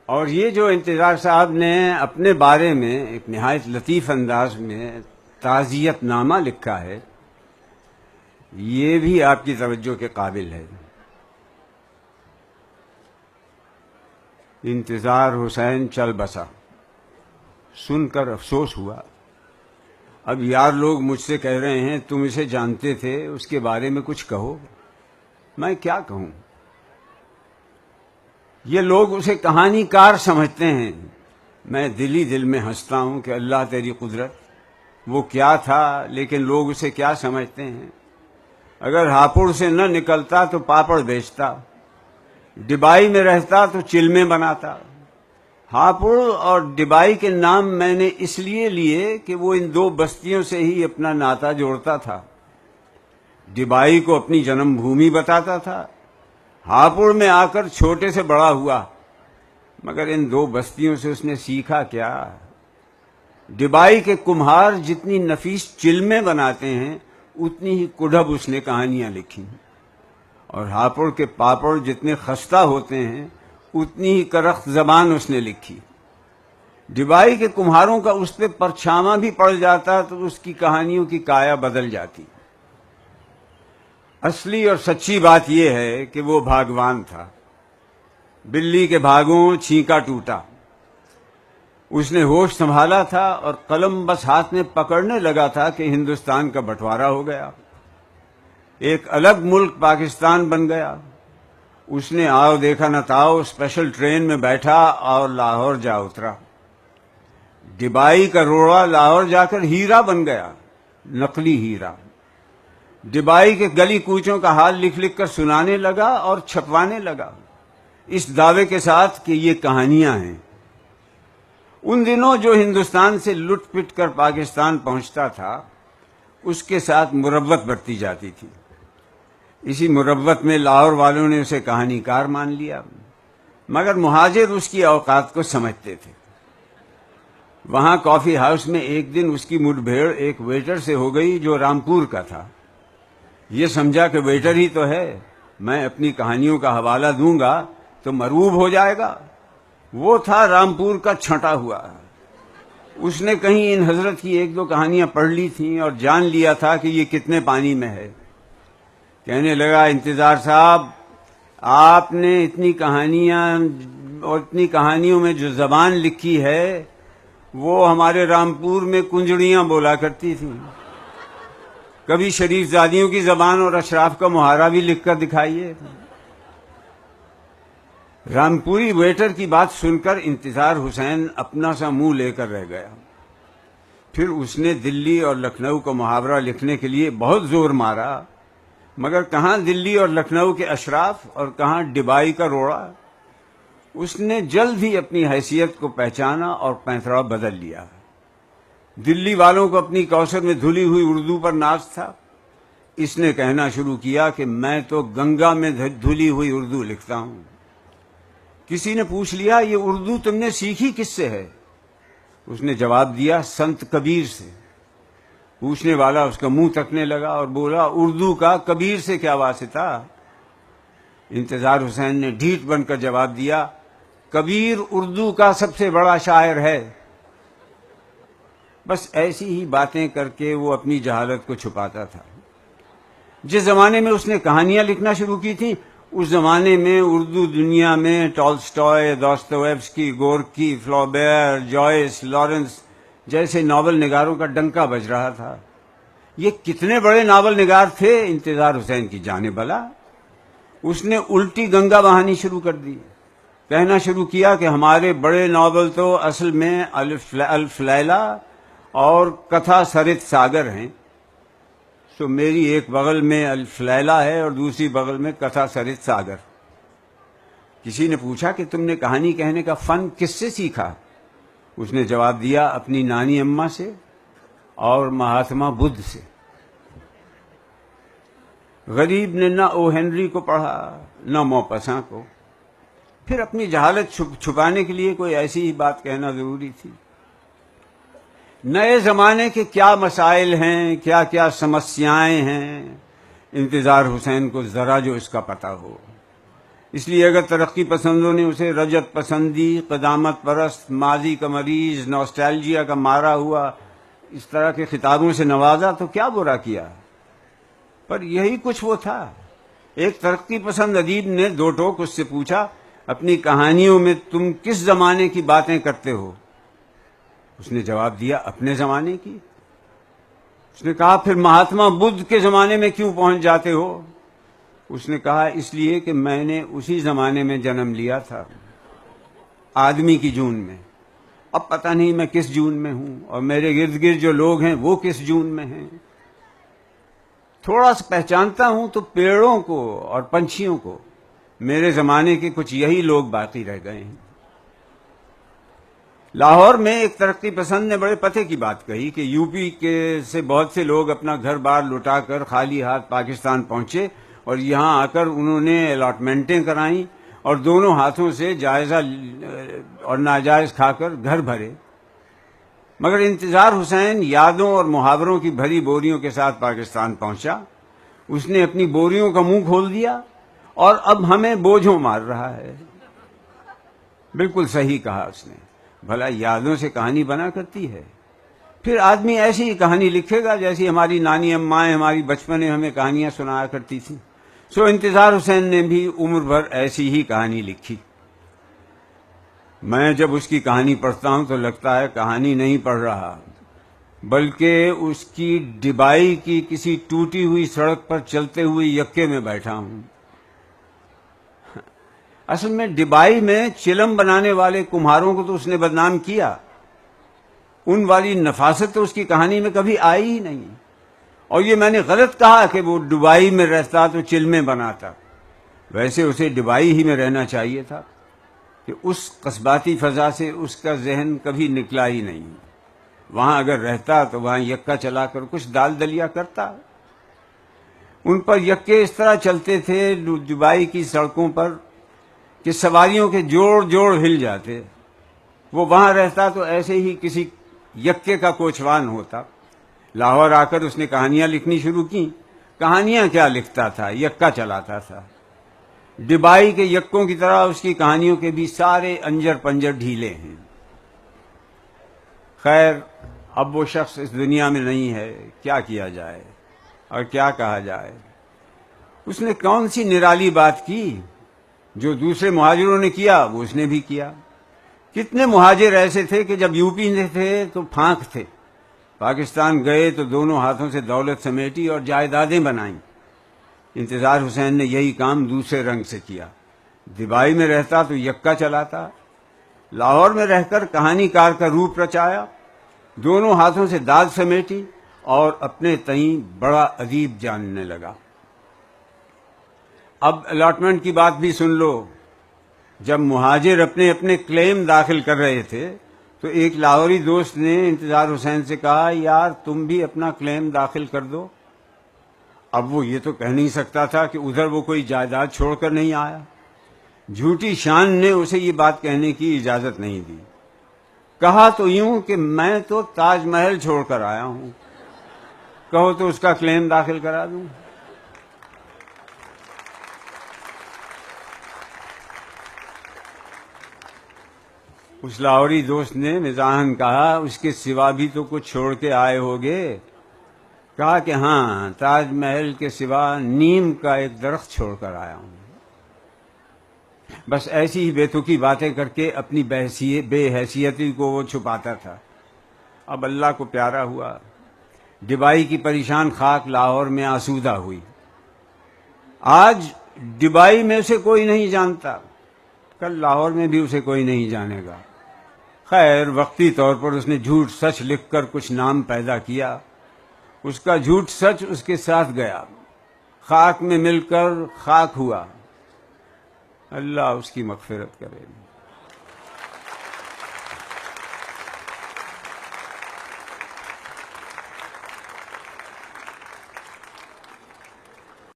اور یہ جو انتظار صاحب نے اپنے بارے میں ایک نہایت لطیف انداز میں تعزیت نامہ لکھا ہے، یہ بھی آپ کی توجہ کے قابل ہے۔ انتظار حسین چل بسا، سن کر افسوس ہوا۔ اب یار لوگ مجھ سے کہہ رہے ہیں تم اسے جانتے تھے، اس کے بارے میں کچھ کہو۔ میں کیا کہوں؟ یہ لوگ اسے کہانی کار سمجھتے ہیں، میں دل ہی دل میں ہنستا ہوں کہ اللہ تیری قدرت، وہ کیا تھا لیکن لوگ اسے کیا سمجھتے ہیں۔ اگر ہاپوڑ سے نہ نکلتا تو پاپڑ بیچتا، ڈبائی میں رہتا تو چلمے بناتا۔ ہاپوڑ اور ڈبائی کے نام میں نے اس لیے لیے کہ وہ ان دو بستیوں سے ہی اپنا ناتا جوڑتا تھا۔ ڈبائی کو اپنی جنم بھومی بتاتا تھا، ہاپوڑ میں آ کر چھوٹے سے بڑا ہوا، مگر ان دو بستیوں سے اس نے سیکھا کیا؟ ڈبائی کے کمہار جتنی نفیس چلمیں بناتے ہیں اتنی ہی کڑھب اس نے کہانیاں لکھی، اور ہاپوڑ کے پاپڑ جتنے خستہ ہوتے ہیں اتنی ہی کرخت زبان اس نے لکھی۔ ڈبائی کے کمہاروں کا اس پہ پرچھاواں بھی پڑ جاتا تو اس کی کہانیوں کی کایا بدل جاتی۔ اصلی اور سچی بات یہ ہے کہ وہ بھاگوان تھا۔ بلی کے بھاگوں چھینکا ٹوٹا، اس نے ہوش سنبھالا تھا اور قلم بس ہاتھ میں پکڑنے لگا تھا کہ ہندوستان کا بٹوارا ہو گیا، ایک الگ ملک پاکستان بن گیا۔ اس نے آؤ دیکھا نہ تاؤ اسپیشل ٹرین میں بیٹھا اور لاہور جا اترا۔ ڈبائی کا روڑا لاہور جا کر ہیرا بن گیا، نقلی ہیرا۔ ڈبائی کے گلی کوچوں کا حال لکھ لکھ کر سنانے لگا اور چھپوانے لگا، اس دعوے کے ساتھ کہ یہ کہانیاں ہیں۔ ان دنوں جو ہندوستان سے لٹ پٹ کر پاکستان پہنچتا تھا اس کے ساتھ مربت برتی جاتی تھی۔ اسی مربت میں لاہور والوں نے اسے کہانی کار مان لیا، مگر مہاجر اس کی اوقات کو سمجھتے تھے۔ وہاں کافی ہاؤس میں ایک دن اس کی مٹ بھیڑ ایک ویٹر سے ہو گئی جو رامپور کا تھا۔ یہ سمجھا کہ ویٹر ہی تو ہے، میں اپنی کہانیوں کا حوالہ دوں گا تو مرعوب ہو جائے گا۔ وہ تھا رامپور کا چھٹا ہوا۔ اس نے کہیں ان حضرت کی ایک دو کہانیاں پڑھ لی تھیں اور جان لیا تھا کہ یہ کتنے پانی میں ہے۔ کہنے لگا، انتظار صاحب، آپ نے اتنی کہانیاں اور اتنی کہانیوں میں جو زبان لکھی ہے وہ ہمارے رامپور میں کنجڑیاں بولا کرتی تھیں۔ کبھی شریف زادیوں کی زبان اور اشراف کا محاورہ بھی لکھ کر دکھائیے۔ رامپوری ویٹر کی بات سن کر انتظار حسین اپنا سا منہ لے کر رہ گیا۔ پھر اس نے دلی اور لکھنؤ کا محاورہ لکھنے کے لیے بہت زور مارا، مگر کہاں دلی اور لکھنؤ کے اشراف اور کہاں ڈبائی کا روڑا۔ اس نے جلد ہی اپنی حیثیت کو پہچانا اور پینترا بدل لیا۔ دلی والوں کو اپنی کوثر میں دھلی ہوئی اردو پر ناز تھا۔ اس نے کہنا شروع کیا کہ میں تو گنگا میں دھلی ہوئی اردو لکھتا ہوں۔ کسی نے پوچھ لیا، یہ اردو تم نے سیکھی کس سے ہے؟ اس نے جواب دیا، سنت کبیر سے۔ پوچھنے والا اس کا منہ تکنے لگا اور بولا، اردو کا کبیر سے کیا واسطہ؟ انتظار حسین نے ڈھیٹ بن کر جواب دیا، کبیر اردو کا سب سے بڑا شاعر ہے۔ بس ایسی ہی باتیں کر کے وہ اپنی جہالت کو چھپاتا تھا۔ جس زمانے میں اس نے کہانیاں لکھنا شروع کی تھیں اس زمانے میں اردو دنیا میں ٹالسٹائے، داستویفسکی، گورکی، فلابیر، جوائس، لارنس جیسے ناول نگاروں کا ڈنکا بج رہا تھا۔ یہ کتنے بڑے ناول نگار تھے انتظار حسین کی جانے بلا۔ اس نے الٹی گنگا بہانی شروع کر دی، کہنا شروع کیا کہ ہمارے بڑے ناول تو اصل میں الف لیلہ اور کتھا سرت ساگر ہیں۔ تو میری ایک بغل میں الف لیلہ ہے اور دوسری بغل میں کتھا سرت ساگر۔ کسی نے پوچھا کہ تم نے کہانی کہنے کا فن کس سے سیکھا؟ اس نے جواب دیا، اپنی نانی اماں سے اور مہاتما بدھ سے۔ غریب نے نہ او ہنری کو پڑھا نہ موپساں کو۔ پھر اپنی جہالت چھپانے کے لیے کوئی ایسی ہی بات کہنا ضروری تھی۔ نئے زمانے کے کیا مسائل ہیں، کیا کیا سمسیائیں ہیں، انتظار حسین کو ذرا جو اس کا پتہ ہو۔ اس لیے اگر ترقی پسندوں نے اسے رجت پسندی، قدامت پرست، ماضی کا مریض، نوسٹالجیا کا مارا ہوا اس طرح کے خطابوں سے نوازا تو کیا برا کیا، پر یہی کچھ وہ تھا۔ ایک ترقی پسند ادیب نے دو ٹوک اس سے پوچھا، اپنی کہانیوں میں تم کس زمانے کی باتیں کرتے ہو؟ اس نے جواب دیا، اپنے زمانے کی۔ اس نے کہا، پھر مہاتما بدھ کے زمانے میں کیوں پہنچ جاتے ہو؟ اس نے کہا، اس لیے کہ میں نے اسی زمانے میں جنم لیا تھا، آدمی کی جون میں۔ اب پتہ نہیں میں کس جون میں ہوں، اور میرے گرد گرد جو لوگ ہیں وہ کس جون میں ہیں۔ تھوڑا سا پہچانتا ہوں تو پیڑوں کو اور پنچھیوں کو، میرے زمانے کے کچھ یہی لوگ باقی رہ گئے ہیں۔ لاہور میں ایک ترقی پسند نے بڑے پتے کی بات کہی کہ یو پی کے سے بہت سے لوگ اپنا گھر بار لٹا کر خالی ہاتھ پاکستان پہنچے، اور یہاں آ کر انہوں نے الاٹمنٹیں کرائیں اور دونوں ہاتھوں سے جائزہ اور ناجائز کھا کر گھر بھرے۔ مگر انتظار حسین یادوں اور محاوروں کی بھری بوریوں کے ساتھ پاکستان پہنچا۔ اس نے اپنی بوریوں کا منہ کھول دیا اور اب ہمیں بوجھوں مار رہا ہے۔ بالکل صحیح کہا اس نے، بھلا یادوں سے کہانی بنا کرتی ہے؟ پھر آدمی ایسی ہی کہانی لکھے گا جیسی ہماری نانی امائیں ہماری بچپن میں ہمیں کہانیاں سنایا کرتی تھیں۔ سو انتظار حسین نے بھی عمر بھر ایسی ہی کہانی لکھی۔ میں جب اس کی کہانی پڑھتا ہوں تو لگتا ہے کہانی نہیں پڑھ رہا، بلکہ اس کی ڈبائی کی کسی ٹوٹی ہوئی سڑک پر چلتے ہوئے یکے میں بیٹھا ہوں۔ اصل میں ڈبائی میں چلم بنانے والے کمہاروں کو تو اس نے بدنام کیا، ان والی نفاست تو اس کی کہانی میں کبھی آئی ہی نہیں۔ اور یہ میں نے غلط کہا کہ وہ ڈبائی میں رہتا تو چلمیں بناتا، ویسے اسے ڈبائی ہی میں رہنا چاہیے تھا کہ اس قصباتی فضا سے اس کا ذہن کبھی نکلا ہی نہیں۔ وہاں اگر رہتا تو وہاں یکا چلا کر کچھ دال دلیا کرتا۔ ان پر یکے اس طرح چلتے تھے ڈبائی کی سڑکوں پر کہ سواریوں کے جوڑ جوڑ ہل جاتے۔ وہ وہاں رہتا تو ایسے ہی کسی یکے کا کوچوان ہوتا۔ لاہور آ کر اس نے کہانیاں لکھنی شروع کی۔ کہانیاں کیا لکھتا تھا، یکا چلاتا تھا۔ ڈبائی کے یکوں کی طرح اس کی کہانیوں کے بھی سارے انجر پنجر ڈھیلے ہیں۔ خیر، اب وہ شخص اس دنیا میں نہیں ہے، کیا کیا جائے اور کیا کہا جائے۔ اس نے کون سی نرالی بات کی؟ جو دوسرے مہاجروں نے کیا وہ اس نے بھی کیا۔ کتنے مہاجر ایسے تھے کہ جب یو پی میں تھے تو پھانک تھے، پاکستان گئے تو دونوں ہاتھوں سے دولت سمیٹی اور جائیدادیں بنائیں۔ انتظار حسین نے یہی کام دوسرے رنگ سے کیا۔ دبائی میں رہتا تو یکا چلاتا، لاہور میں رہ کر کہانی کار کا روپ رچایا، دونوں ہاتھوں سے داد سمیٹی اور اپنے تئیں بڑا ادیب جاننے لگا۔ اب الاٹمنٹ کی بات بھی سن لو۔ جب مہاجر اپنے اپنے کلیم داخل کر رہے تھے تو ایک لاہوری دوست نے انتظار حسین سے کہا، یار تم بھی اپنا کلیم داخل کر دو۔ اب وہ یہ تو کہہ نہیں سکتا تھا کہ ادھر وہ کوئی جائیداد چھوڑ کر نہیں آیا۔ جھوٹی شان نے اسے یہ بات کہنے کی اجازت نہیں دی۔ کہا تو یوں کہ میں تو تاج محل چھوڑ کر آیا ہوں، کہو تو اس کا کلیم داخل کرا دوں۔ اس لاہوری دوست نے مزاحاً کہا، اس کے سوا بھی تو کچھ چھوڑ کے آئے ہوگے؟ کہا کہ ہاں، تاج محل کے سوا نیم کا ایک درخت چھوڑ کر آیا ہوں۔ بس ایسی ہی بے تکی باتیں کر کے اپنی بے حیثیتی کو وہ چھپاتا تھا۔ اب اللہ کو پیارا ہوا، ڈبائی کی پریشان خاک لاہور میں آسودہ ہوئی۔ آج ڈبائی میں اسے کوئی نہیں جانتا، کل لاہور میں بھی اسے کوئی نہیں جانے گا۔ خیر، وقتی طور پر اس نے جھوٹ سچ لکھ کر کچھ نام پیدا کیا۔ اس کا جھوٹ سچ اس کے ساتھ گیا، خاک میں مل کر خاک ہوا۔ اللہ اس کی مغفرت کرے۔